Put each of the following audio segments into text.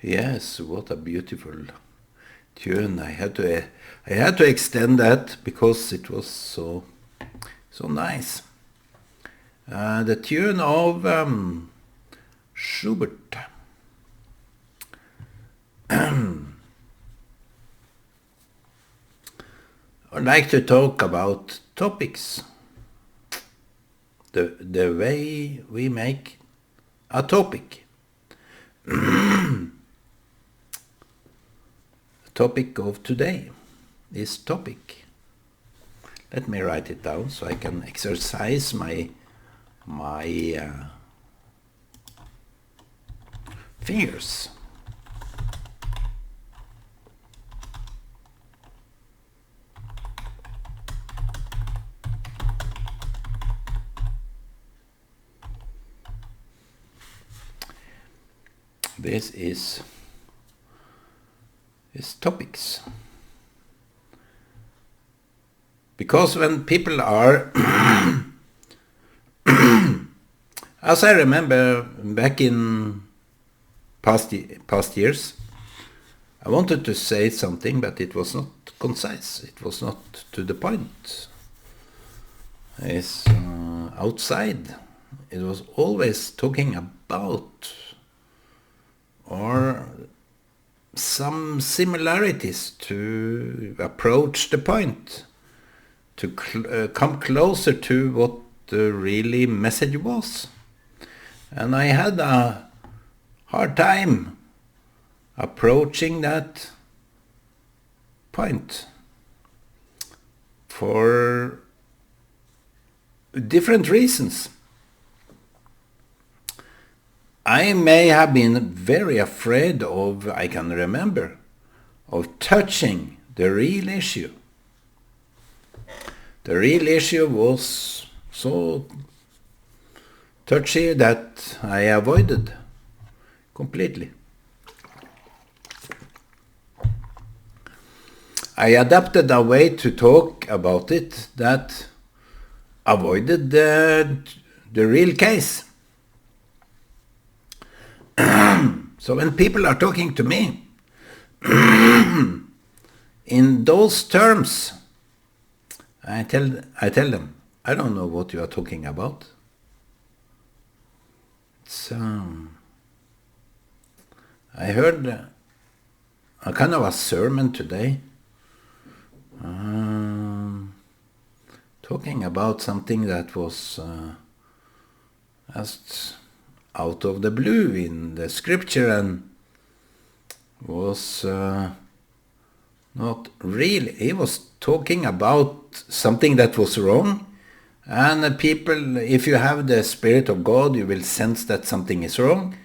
Yes, what a beautiful tune. I had to extend that because it was so nice. The tune of Schubert. I'd like to talk about topics. The way we make a topic. Topic of today is topic. Let me write it down so I can exercise my fingers. This is topics. Because when people are, as I remember back in past years, I wanted to say something, but it was not concise. It was not to the point. It's outside. It was always talking about or some similarities to approach the point, to come closer to what the really message was. And I had a hard time approaching that point for different reasons. I may have been very afraid of, I can remember, of touching the real issue. The real issue was so touchy that I avoided completely. I adapted a way to talk about it that avoided the real case. So when people are talking to me in those terms, I tell them, I don't know what you are talking about. It's, I heard a kind of a sermon today talking about something that was just out of the blue in the scripture and was not really. He was talking about something that was wrong, and people, if you have the Spirit of God, you will sense that something is wrong,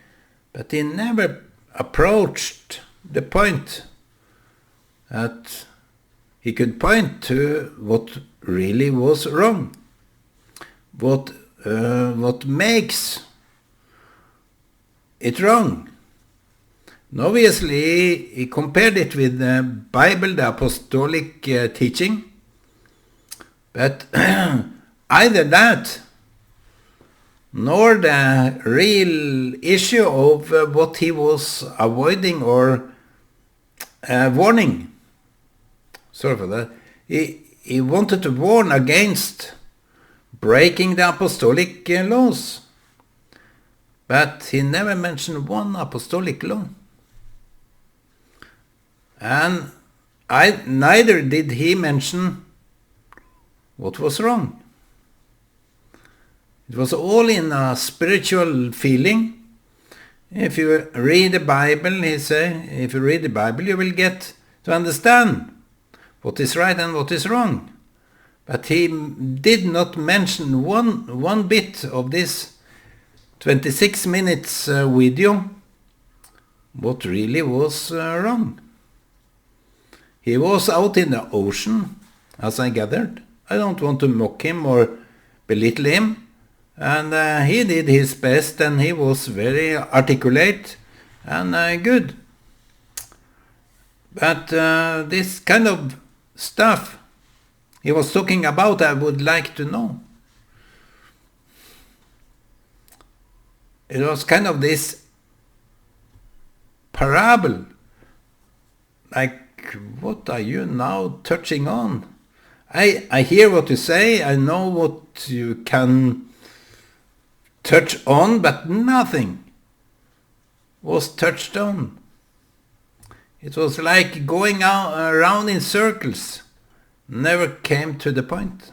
but he never approached the point that he could point to what really was wrong, what makes it wrong. And obviously, he compared it with the Bible, the apostolic teaching, but either that nor the real issue of what he was avoiding or warning. Sorry for that. He wanted to warn against breaking the apostolic laws. But he never mentioned one apostolic law. And neither did he mention what was wrong. It was all in a spiritual feeling. If you read the Bible, he said, if you read the Bible, you will get to understand what is right and what is wrong. But he did not mention one bit of this 26 minutes video, what really was wrong. He was out in the ocean, as I gathered. I don't want to mock him or belittle him. And he did his best, and he was very articulate and good. But this kind of stuff he was talking about, I would like to know. It was kind of this parable. Like, what are you now touching on? I hear what you say, I know what you can touch on, but nothing was touched on. It was like going around in circles, never came to the point.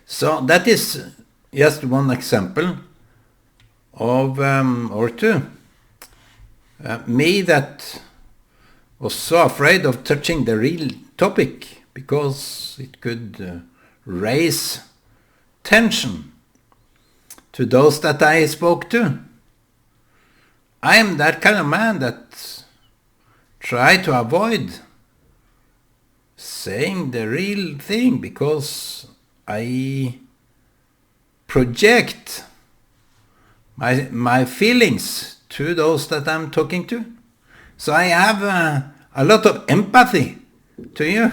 So that is just one example of, or two, me that was so afraid of touching the real topic because it could raise tension to those that I spoke to. I am that kind of man that try to avoid saying the real thing because I project my feelings to those that I'm talking to. So I have a lot of empathy to you,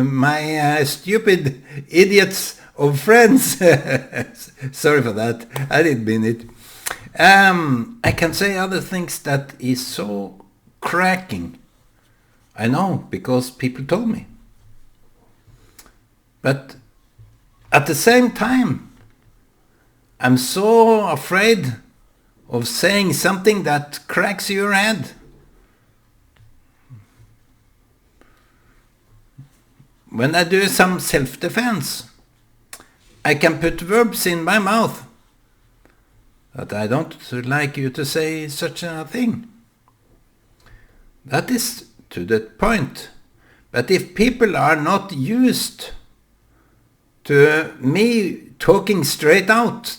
my stupid idiots of friends. Sorry for that, I didn't mean it. I can say other things that is so cracking. I know, because people told me. But at the same time, I'm so afraid of saying something that cracks your head. When I do some self-defense, I can put verbs in my mouth that I don't like you to say such a thing. That is to the point. But if people are not used to me talking straight out,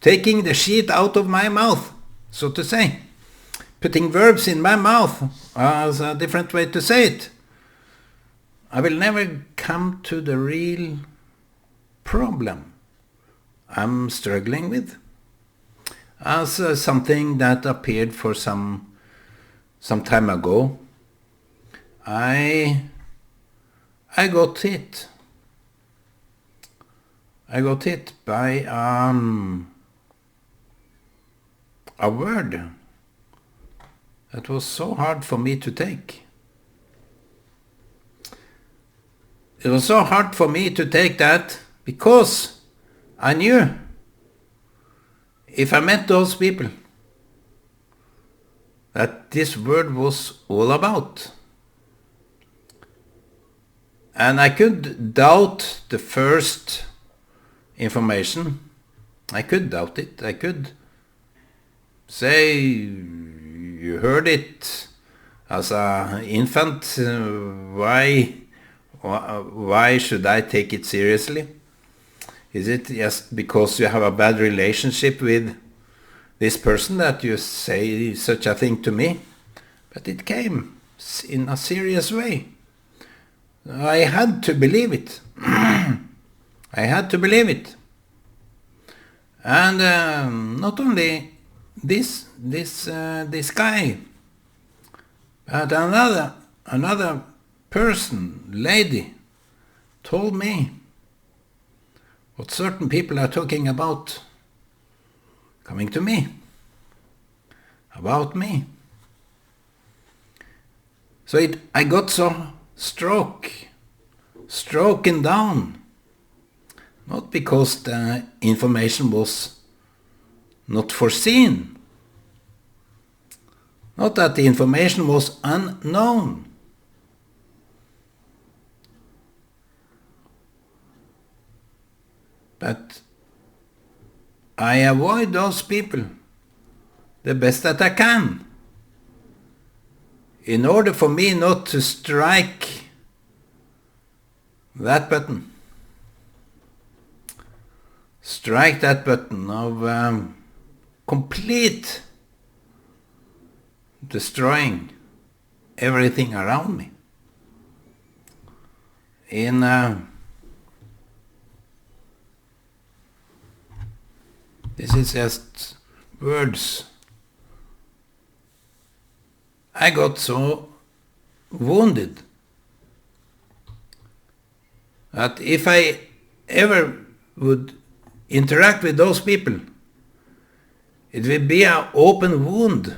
taking the shit out of my mouth, so to say, putting verbs in my mouth as a different way to say it, I will never come to the real problem I'm struggling with as something that appeared for some time ago. I got hit. I got hit by a word that was so hard for me to take. It was so hard for me to take that because I knew if I met those people that this word was all about. And I could doubt the first information. I could doubt it. I could say, you heard it as an infant, why should I take it seriously? Is it just because you have a bad relationship with this person that you say such a thing to me? But it came in a serious way. I had to believe it. I had to believe it. And not only this guy, but another person, lady, told me what certain people are talking about coming to me, about me. So I got so stroken down, not because the information was not foreseen, not that the information was unknown, but I avoid those people the best that I can in order for me not to strike that button. Strike that button of complete destroying everything around me. This is just words. I got so wounded that if I ever would interact with those people, it will be an open wound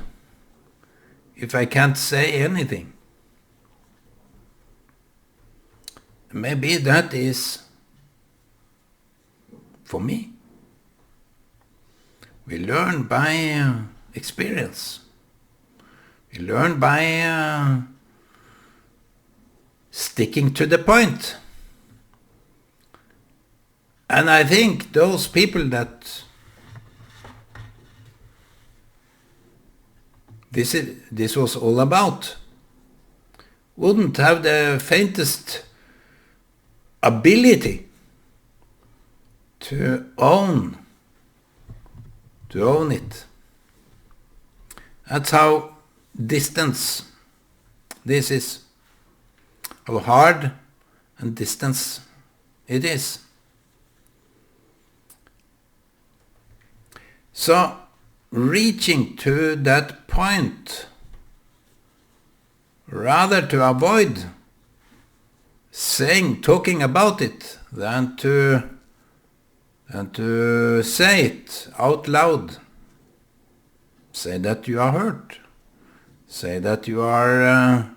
if I can't say anything? Maybe that is for me. We learn by experience. We learn by sticking to the point. And I think those people that this was all about wouldn't have the faintest ability to own it. That's how distant this is, how hard and distant it is. So reaching to that point, rather to avoid talking about it than to say it out loud. Say that you are hurt. Say that you are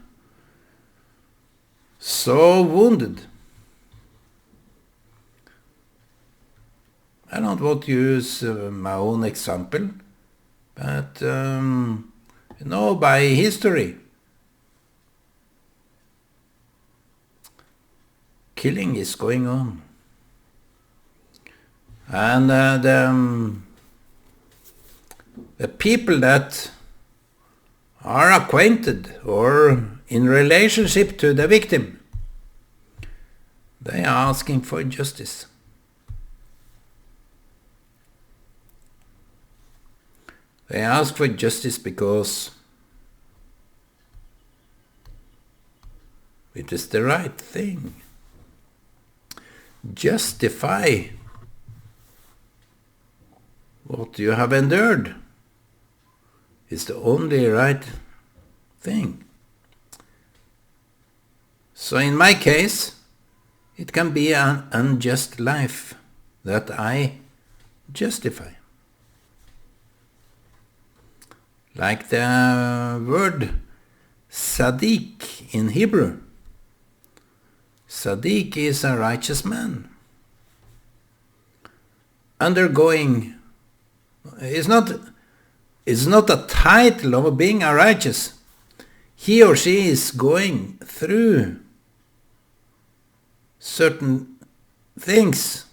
so wounded. I don't want to use my own example, but by history, killing is going on. And the people that are acquainted or in relationship to the victim, they are asking for justice. They ask for justice because it is the right thing. Justify what you have endured is the only right thing. So in my case, it can be an unjust life that I justify. Like the word Sadiq in Hebrew. Sadiq is a righteous man. Undergoing is not a title of being a righteous. He or she is going through certain things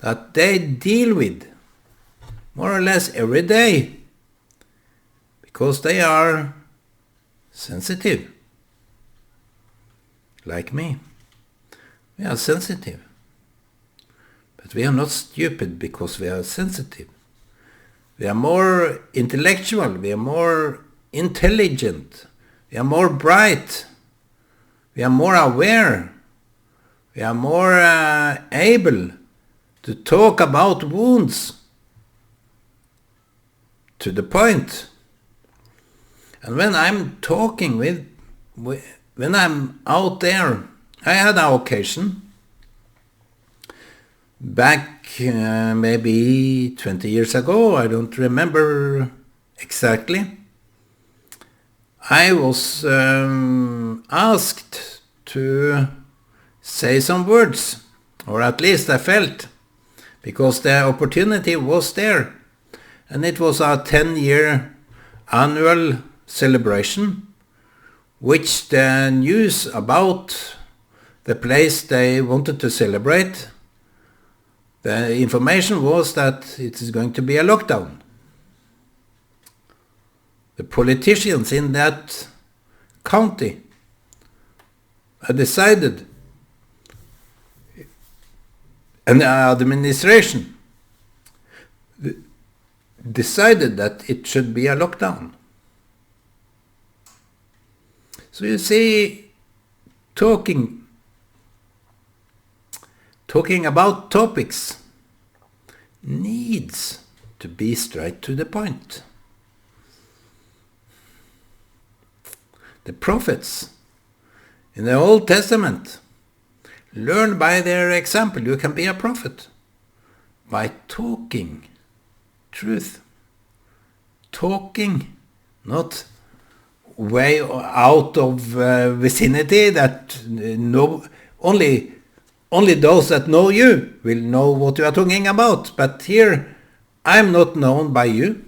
that they deal with more or less every day because they are sensitive. Like me. We are sensitive. But we are not stupid because we are sensitive. We are more intellectual, we are more intelligent, we are more bright, we are more aware, we are more able to talk about wounds to the point. And when I'm talking when I'm out there, I had an occasion back maybe 20 years ago, I don't remember exactly. I was asked to say some words, or at least I felt, because the opportunity was there. And it was a 10-year annual celebration, which the news about the place they wanted to celebrate, the information was that it is going to be a lockdown. The politicians in that county decided, and the administration decided that it should be a lockdown. So you see, talking about topics needs to be straight to the point. The prophets in the Old Testament learn by their example. You can be a prophet by talking truth. Talking, not way out of vicinity that only those that know you will know what you are talking about. But here, I'm not known by you.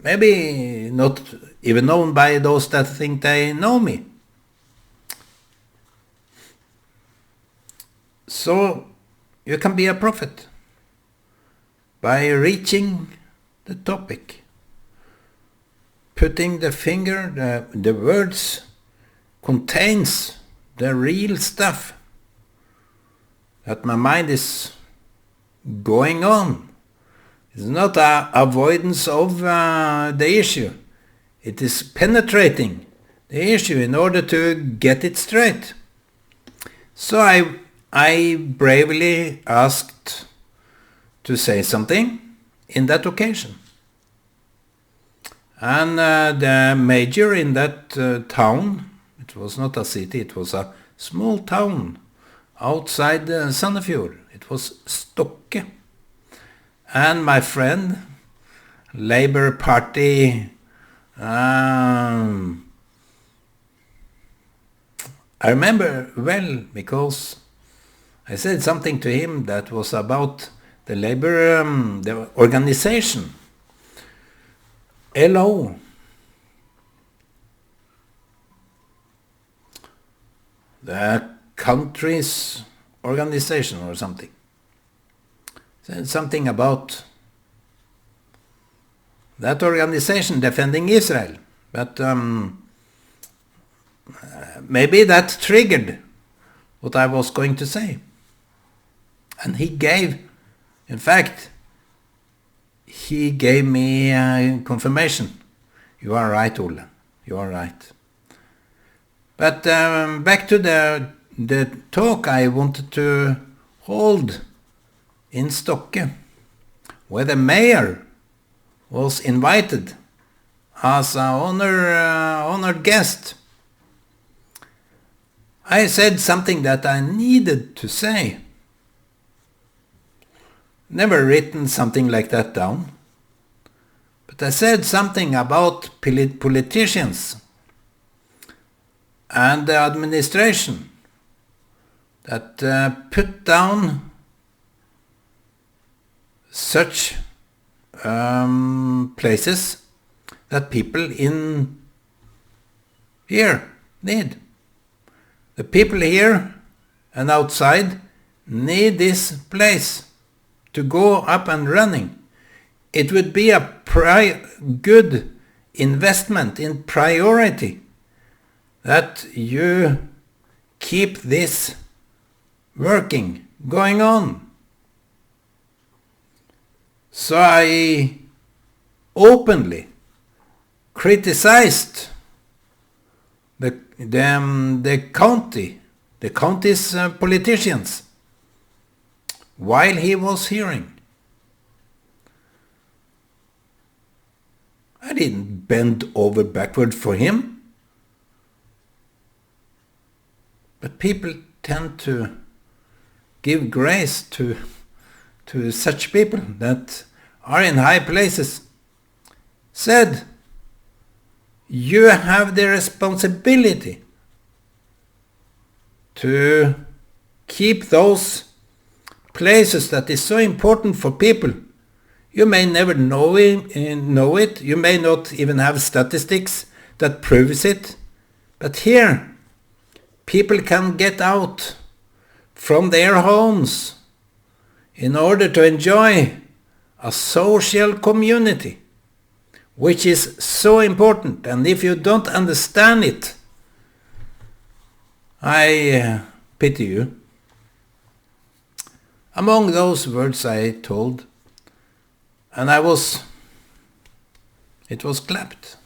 Maybe not even known by those that think they know me. So you can be a prophet by reaching the topic, putting the finger, the words contains the real stuff that my mind is going on. It's not an avoidance of the issue. It is penetrating the issue in order to get it straight. So I bravely asked to say something in that occasion. And the major in that town, it was not a city, it was a small town outside Sandefjord. It was Stokke. And my friend, Labour Party, I remember well because I said something to him that was about the Labour, the organization, LO. The country's organization or something. Said something about that organization defending Israel. But maybe that triggered what I was going to say. And he gave me confirmation. You are right, Ole. You are right. But back to the talk I wanted to hold in Stokke, where the mayor was invited as an honored guest. I said something that I needed to say. Never written something like that down. But I said something about politicians and the administration that put down such places that people in here need. The people here and outside need this place to go up and running. It would be a good investment in priority that you keep this working, going on. So I openly criticized the county's politicians while he was hearing. I didn't bend over backward for him. But people tend to give grace to such people that are in high places. Said, you have the responsibility to keep those places that is so important for people. You may never know it. You may not even have statistics that proves it. But here, people can get out from their homes in order to enjoy a social community, which is so important. And if you don't understand it, I pity you. Among those words I told, and it was clapped.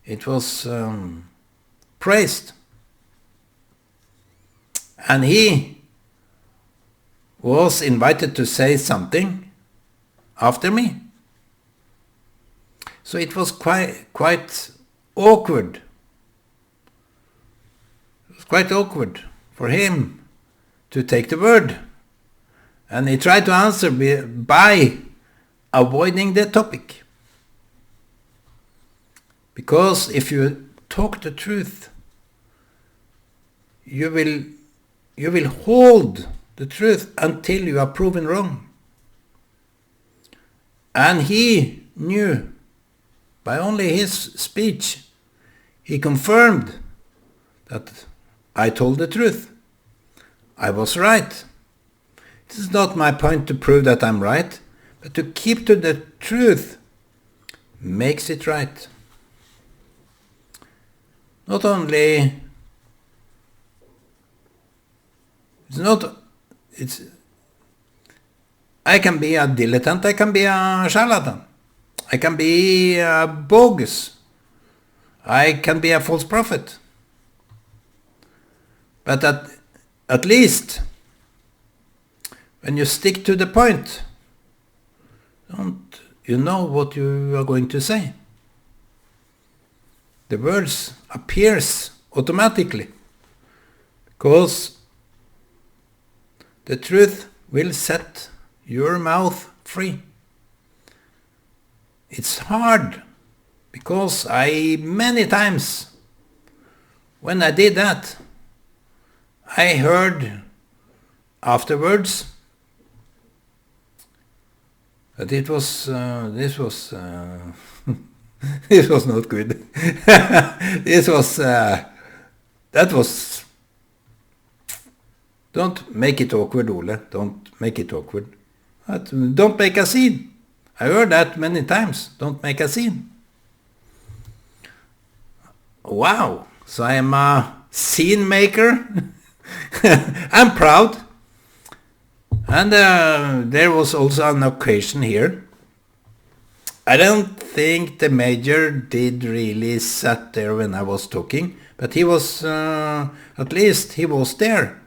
It was praised. And he was invited to say something after me. So it was quite awkward. It was quite awkward for him to take the word. And he tried to answer by avoiding the topic. Because if you talk the truth. You will hold the truth until you are proven wrong. And he knew, by only his speech, he confirmed that I told the truth. I was right. It is not my point to prove that I'm right, but to keep to the truth makes it right. Not only I can be a dilettante, I can be a charlatan, I can be a bogus, I can be a false prophet. But at least, when you stick to the point, don't you know what you are going to say? The words appears automatically, because the truth will set your mouth free. It's hard, because many times when I did that, I heard afterwards that this was this was not good. Don't make it awkward, Ole. Don't make it awkward. Don't make a scene. I heard that many times. Don't make a scene. Wow. So I am a scene maker. I'm proud. And there was also an occasion here. I don't think the major did really sat there when I was talking, but he was, at least he was there.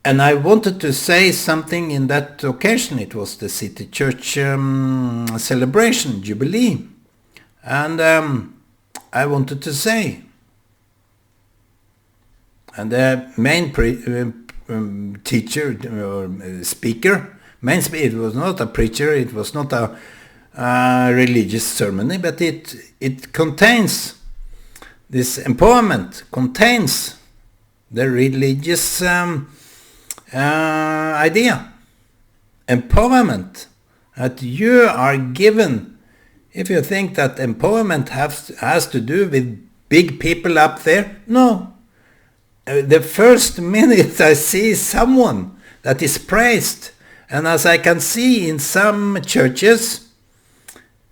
And I wanted to say something in that occasion. It was the City Church celebration, Jubilee. And I wanted to say, and the main teacher or speaker, it was not a preacher, it was not a religious ceremony, but it contains, this empowerment contains the religious idea. Empowerment, that you are given. If you think that empowerment has to do with big people up there, no. The first minute I see someone that is praised, and as I can see in some churches,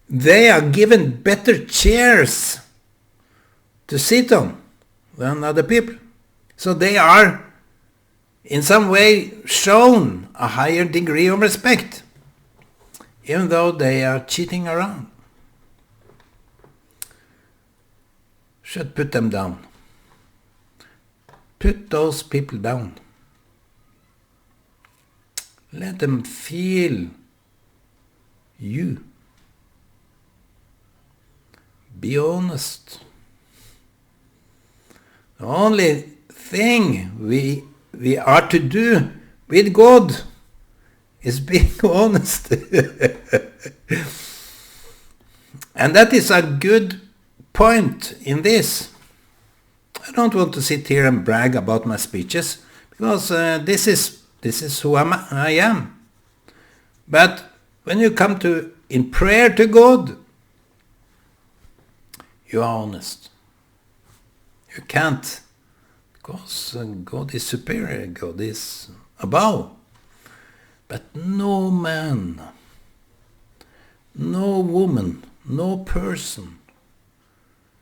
they are given better chairs to sit on than other people. So they are in some way shown a higher degree of respect, even though they are cheating around. Should put them down. Put those people down. Let them feel you. Be honest. The only thing we are to do with God is being honest. And that is a good point in this. I don't want to sit here and brag about my speeches, because this is who I am. But when you come in prayer to God, you are honest. You can't, because God is superior, God is above. But no man, no woman, no person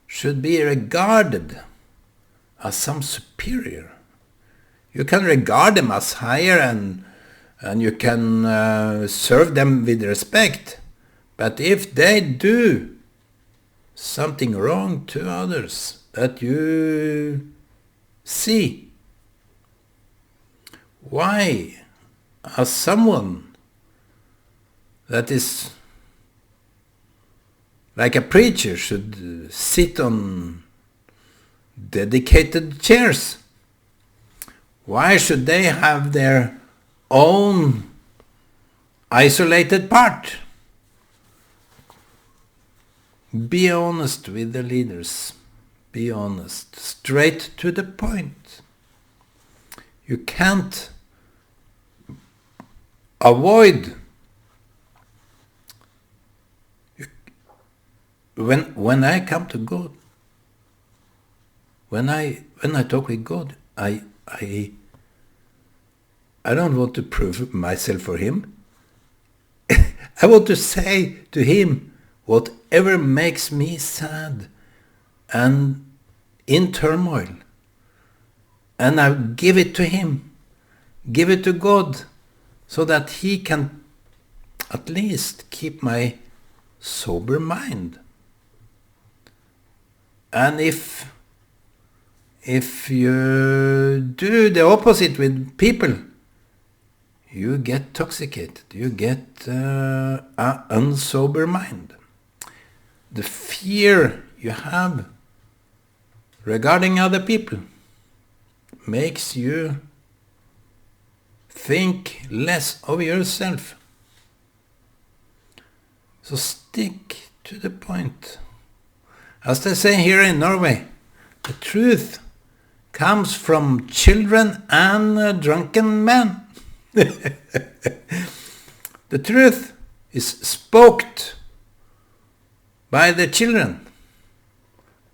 should be regarded as some superior. You can regard them as higher, and you can serve them with respect. But if they do something wrong to others that you see, why, as someone that is like a preacher should sit on dedicated chairs? Why should they have their own isolated part? Be honest with the leaders. Be honest. Straight to the point. You can't avoid. When I come to God, when I talk with God, I don't want to prove myself for him. I want to say to him whatever makes me sad and in turmoil. And I give it to him. Give it to God so that he can at least keep my sober mind. And if you do the opposite with people, you get intoxicated, you get an unsober mind. The fear you have regarding other people makes you think less of yourself. So stick to the point. As they say here in Norway, the truth comes from children and drunken men. The truth is spoken by the children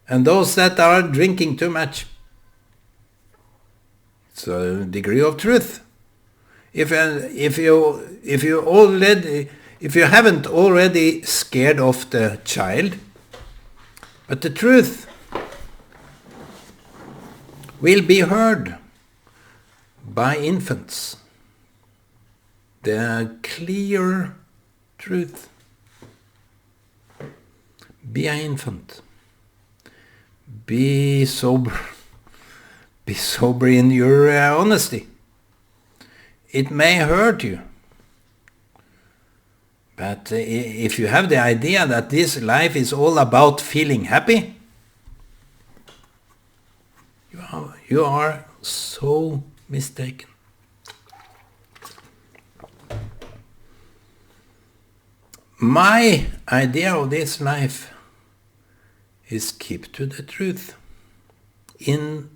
and those that are drinking too much. It's a degree of truth. If you haven't already scared off the child, but the truth will be heard by infants. The clear truth. Be an infant. Be sober. Be sober in your honesty. It may hurt you. But if you have the idea that this life is all about feeling happy, you are so mistaken. My idea of this life is keep to the truth in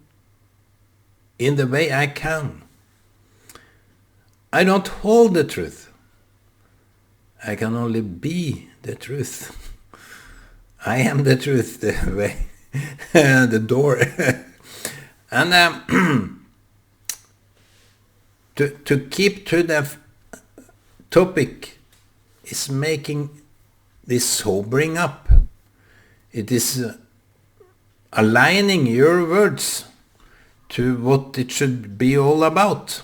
the way I can. I don't hold the truth. I can only be the truth. I am the truth, the way, the door. And to keep to the topic is making this sobering up. It is aligning your words to what it should be all about.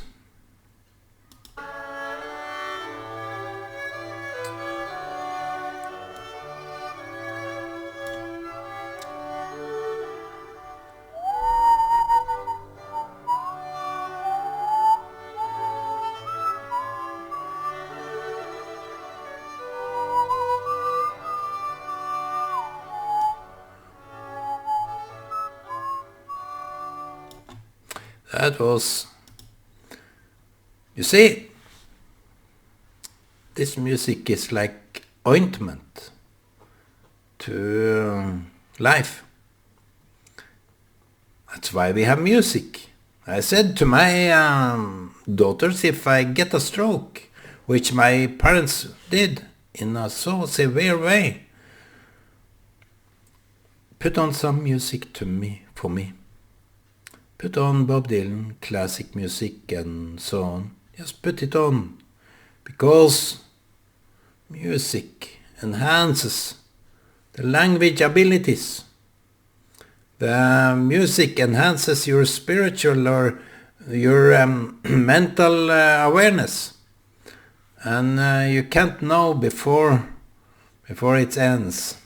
That was, you see, this music is like ointment to life. That's why we have music. I said to my daughters, if I get a stroke, which my parents did in a so severe way, put on some music for me. Put on Bob Dylan, classic music and so on. Just put it on. Because music enhances the language abilities. The music enhances your spiritual or your mental awareness. And you can't know before it ends.